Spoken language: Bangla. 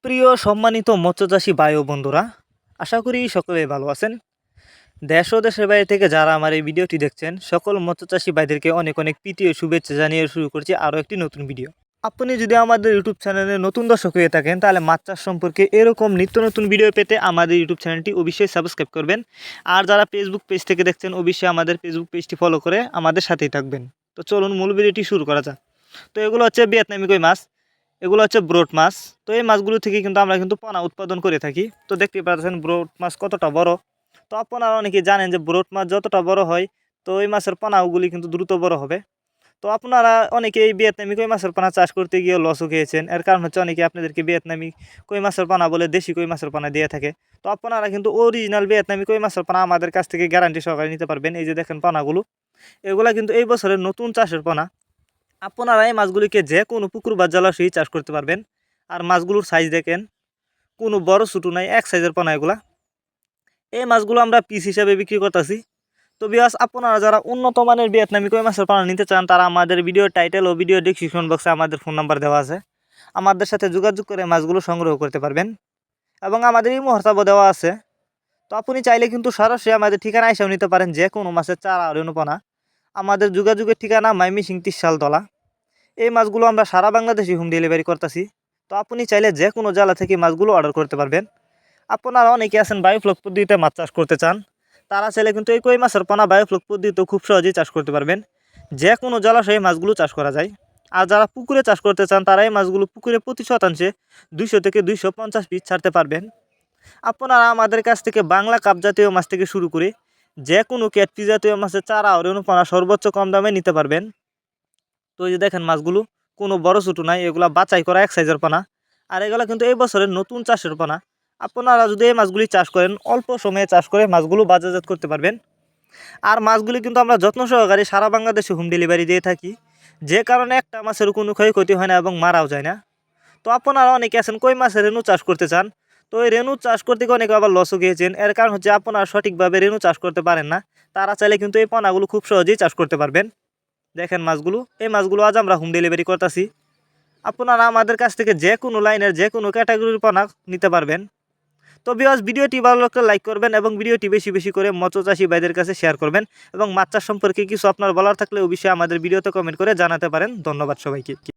প্রিয় সম্মানিত মৎস্যচাষী ভাই ও বন্ধুরা, আশা করি সকলেই ভালো আছেন। দেশ ও দেশের বাইরে থেকে যারা আমার এই ভিডিওটি দেখছেন, সকল মৎস্যচাষী ভাইদেরকে অনেক অনেক প্রীতি ও শুভেচ্ছা জানিয়ে শুরু করছি আরও একটি নতুন ভিডিও। আপনি যদি আমাদের ইউটিউব চ্যানেলে নতুন দর্শক হয়ে থাকেন, তাহলে মাছ চাষ সম্পর্কে এরকম নিত্য নতুন ভিডিও পেতে আমাদের ইউটিউব চ্যানেলটি অবশ্যই সাবস্ক্রাইব করবেন। আর যারা ফেসবুক পেজ থেকে দেখছেন, অবশ্যই আমাদের ফেসবুক পেজটি ফলো করে আমাদের সাথেই থাকবেন। তো চলুন মূল ভিডিওটি শুরু করা যাক। তো এগুলো হচ্ছে ভিয়েতনামি কই মাছ, এগুলো হচ্ছে ব্রোড মাছ। তো এই মাছগুলো থেকে কিন্তু আমরা পোনা উৎপাদন করে থাকি। তো দেখতে পাচ্ছেন ব্রোড মাছ কতটা বড়। তো আপনারা অনেকেই জানেন যে ব্রোড মাছ যতটা বড় হয়, তো এই মাছের পোনাগুলি কিন্তু দ্রুত বড় হবে। তো আপনারা অনেকে এই ভিয়েতনামি কই মাছের পোনা চাষ করতে গিয়ে লসও খেয়েছেন। এর কারণ হচ্ছে অনেকে আপনাদেরকে ভিয়েতনামি কই মাছের পোনা বলে দেশি কই মাছের পোনা দিয়ে থাকে। তো আপনারা কিন্তু অরিজিনাল ভিয়েতনামি কই মাছের পোনা আমাদের কাছ থেকে গ্যারান্টি সহকারে নিতে পারবেন। এই যে দেখেন পোনাগুলো, এগুলা কিন্তু এই বছরের নতুন চাষের পোনা। আপনারা এই মাছগুলিকে যে কোনো পুকুর বা জলাশয়ে চাষ করতে পারবেন। আর মাছগুলোর সাইজ দেখেন, কোনো বড় ছোটো নাই, এক সাইজের পোনা এগুলা। এই মাছগুলো আমরা পিস হিসাবে বিক্রি করতেছি। তো বিয়াস, আপনারা যারা উন্নত মানের ভিয়েতনামি কই মাছের পোনা নিতে চান, তারা আমাদের ভিডিও টাইটেল ও ভিডিও ডেসক্রিপশন বক্সে আমাদের ফোন নাম্বার দেওয়া আছে। আমাদের সাথে যোগাযোগ করে মাছগুলো সংগ্রহ করতে পারবেন এবং আমাদের এই মুহূর্তে দেওয়া আছে। তো আপনি চাইলে কিন্তু সরাসরি আমাদের ঠিকানা এসেও নিতে পারেন, যে কোনো মাছের চারা আর পোনা। আমাদের যোগাযোগের ঠিকানা মাইমিসিং 30 শালতলা। এই মাছগুলো আমরা সারা বাংলাদেশে হোম ডেলিভারি করতেছি। তো আপনি চাইলে যে কোনো জেলা থেকে মাছগুলো অর্ডার করতে পারবেন। আপনারা অনেকে আছেন বায়োফ্লক পদ্ধতিতে মাছ চাষ করতে চান, তারা চাইলে কিন্তু এই কই মাছের পোনা বায়োফ্লক পদ্ধতিতে খুব সহজেই চাষ করতে পারবেন। যে কোনো জলাশয়ে মাছগুলো চাষ করা যায়। আর যারা পুকুরে চাষ করতে চান, তারা এই মাছগুলো পুকুরে প্রতি শতাংশে 200 থেকে 250 পিস ছাড়তে পারবেন। আপনারা আমাদের কাছ থেকে বাংলা কাপ জাতীয় মাছ থেকে শুরু করে যে কোনো ক্যাটফিশ জাতীয় মাছের চারা আর পোনা সর্বোচ্চ কম দামে নিতে পারবেন। তো এই যে দেখেন মাছগুলো, কোনো বড় ছোটো নাই, এগুলা বাছাই করা এক সাইজের পোনা। আর এগুলো কিন্তু এই বছরের নতুন চাষের পোনা। আপনারা যদি এই মাছগুলি চাষ করেন, অল্প সময়ে চাষ করে মাছগুলো বাজারজাত করতে পারবেন। আর মাছগুলি কিন্তু আমরা যত্ন সহকারে সারা বাংলাদেশে হোম ডেলিভারি দিয়ে থাকি, যে কারণে একটা মাছের কোনো ক্ষয়ক্ষতি হয় না এবং মারাও যায় না। তো আপনারা অনেকে আছেন কই মাছের রেণু চাষ করতে চান। তো এই রেণু চাষ করতে গিয়ে অনেকে আবার লসও খেয়েছেন। এর কারণ হচ্ছে আপনারা সঠিকভাবে রেণু চাষ করতে পারেন না। তারা চাইলে কিন্তু এই পোনাগুলো খুব সহজেই চাষ করতে পারবেন। দেখেন মাছগুলো, এই মাছগুলো আজ আমরা হোম ডেলিভারি করতেছি। আপনারা আমাদের কাছ থেকে যে কোনো লাইনের যে কোনো ক্যাটাগরির পোনা নিতে পারবেন। তো ভিউয়ার্স, ভিডিওটি ভালো লাগলে লাইক করবেন এবং ভিডিওটি বেশি বেশি করে মৎস্যচাষী ভাইদের কাছে শেয়ার করবেন। এবং মাছ চাষ সম্পর্কে কিছু আপনার বলার থাকলে অবশ্যই আমাদের ভিডিওতে কমেন্ট করে জানাতে পারেন। ধন্যবাদ সবাইকে।